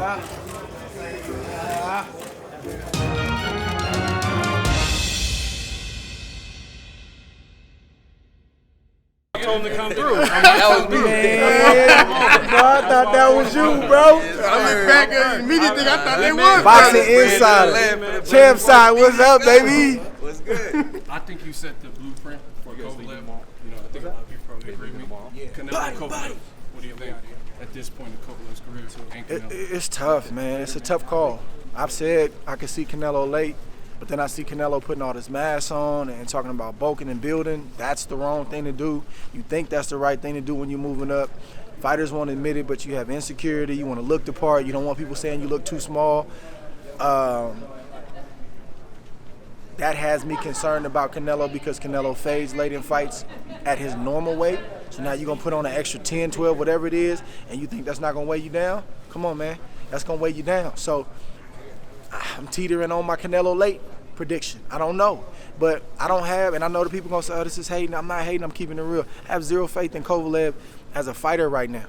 Told him to come through. That was me. Bro, I thought that was you, bro. I went back immediately. I thought they was. Boxing Insider. Champ side, what's up, baby? What's good? I think you set the blueprint for Kovalev. You know, I think a lot of people probably agree with me. Canelo and Kovalev. What do you think at this point in Kovalev's career? And Canelo? It's tough, man. It's a tough call. I've said I could see Canelo late, but then I see Canelo putting all this mass on and talking about bulking and building. That's the wrong thing to do. You think that's the right thing to do when you're moving up. Fighters won't admit it, but you have insecurity. You want to look the part. You don't want people saying you look too small. That has me concerned about Canelo because Canelo fades late in fights at his normal weight. So now you're going to put on an extra 10, 12, whatever it is, and you think that's not going to weigh you down? Come on, man. That's going to weigh you down. So I'm teetering on my Canelo late prediction. I don't know. But I don't have, and I know the people going to say, oh, this is hating. I'm not hating. I'm keeping it real. I have zero faith in Kovalev as a fighter right now.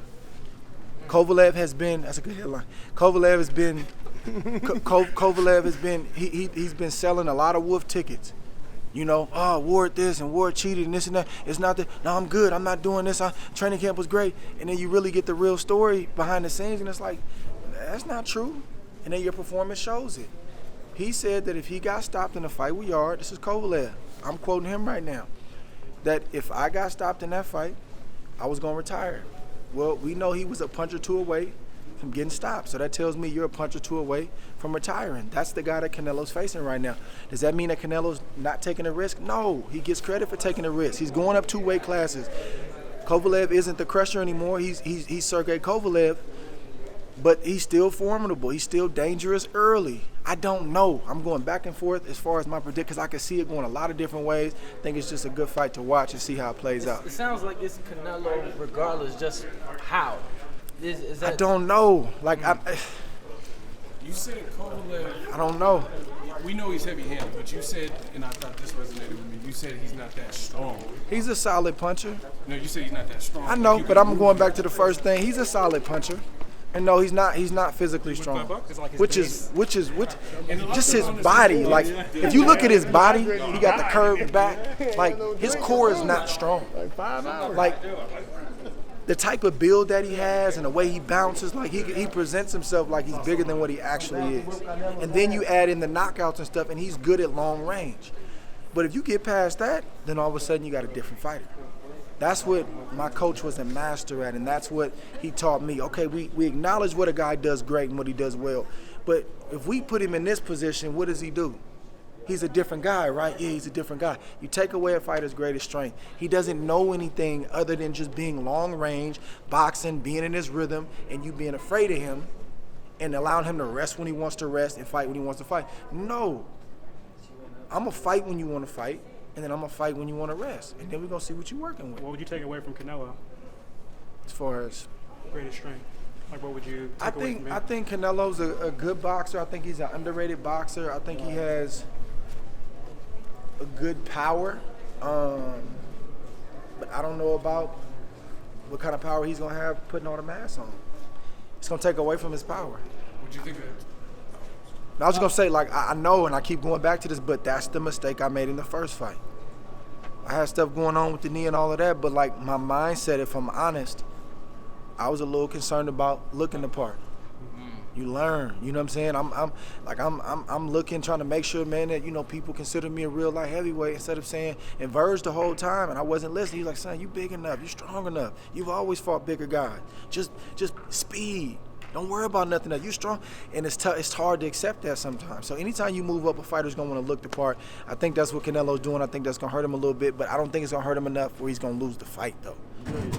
Kovalev has been, that's a good headline. Kovalev has been, he's been selling a lot of wolf tickets. You know, oh, Ward this and Ward cheated and this and that. It's not that, no, I'm good. I'm not doing this. Training camp was great. And then you really get the real story behind the scenes and it's like, that's not true. And then your performance shows it. He said that if he got stopped in a fight with Yard, this is Kovalev, I'm quoting him right now, that if I got stopped in that fight, I was going to retire. Well, we know he was a punch or two away from getting stopped. So that tells me you're a punch or two away from retiring. That's the guy that Canelo's facing right now. Does that mean that Canelo's not taking a risk? No, he gets credit for taking a risk. He's going up 2 weight classes. Kovalev isn't the crusher anymore. He's Sergey Kovalev, but he's still formidable. He's still dangerous early. I don't know. I'm going back and forth as far as my predict because I can see it going a lot of different ways. I think it's just a good fight to watch and see how it plays out. It sounds like it's Canelo regardless, just how. Is that... I don't know. Like, You said Kovalev. I don't know. We know he's heavy-handed, but you said, and I thought this resonated with me, you said he's not that strong. He's a solid puncher. No, you said he's not that strong. I know, but I'm going back to the first thing. He's a solid puncher. And no, he's not physically strong. Which is just his body. Like, if you look at his body, he got the curved back. Like, his core is not strong. Like, the type of build that he has and the way he bounces, like he presents himself like he's bigger than what he actually is. And then you add in the knockouts and stuff, and he's good at long range. But if you get past that, then all of a sudden you got a different fighter. That's what my coach was a master at, and that's what he taught me. Okay, we acknowledge what a guy does great and what he does well, but if we put him in this position, what does he do? He's a different guy, right? Yeah, he's a different guy. You take away a fighter's greatest strength. He doesn't know anything other than just being long range, boxing, being in his rhythm, and you being afraid of him and allowing him to rest when he wants to rest and fight when he wants to fight. No. I'm going to fight when you want to fight, and then I'm going to fight when you want to rest. And then we're going to see what you're working with. What would you take away from Canelo? As far as? Greatest strength. Like, what would you take away from him? I think Canelo's a good boxer. I think he's an underrated boxer. I think he has a good power. But I don't know about what kind of power he's going to have putting all the mass on. It's going to take away from his power. What'd you think of it? I was just going to say, like, I know, and I keep going back to this, but that's the mistake I made in the first fight. I had stuff going on with the knee and all of that, but, like, my mindset, if I'm honest, I was a little concerned about looking the part. You learn, you know what I'm saying? I'm looking, trying to make sure, man, that, you know, people consider me a real light heavyweight instead of saying, and Verge the whole time, and I wasn't listening. He's like, son, you big enough, you strong enough. You've always fought bigger guys. Just speed. Don't worry about nothing else. You strong, and it's hard to accept that sometimes. So anytime you move up, a fighter's gonna want to look the part. I think that's what Canelo's doing. I think that's gonna hurt him a little bit, but I don't think it's gonna hurt him enough where he's gonna lose the fight, though.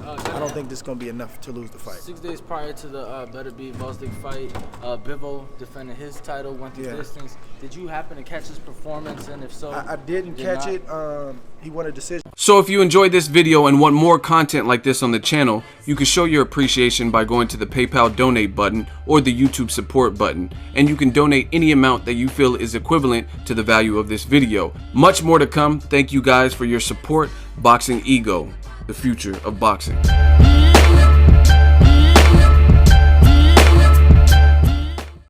I don't think this is gonna be enough to lose the fight. 6 days prior to the Better Be Bostic fight, Bivol defended his title, went the distance. Did you happen to catch his performance? And if so, I didn't catch it. He won a decision. So if you enjoyed this video and want more content like this on the channel, you can show your appreciation by going to the PayPal donate button or the YouTube support button, and you can donate any amount that you feel is equivalent to the value of this video. Much more to come. Thank you guys for your support. Boxing Ego, the future of boxing.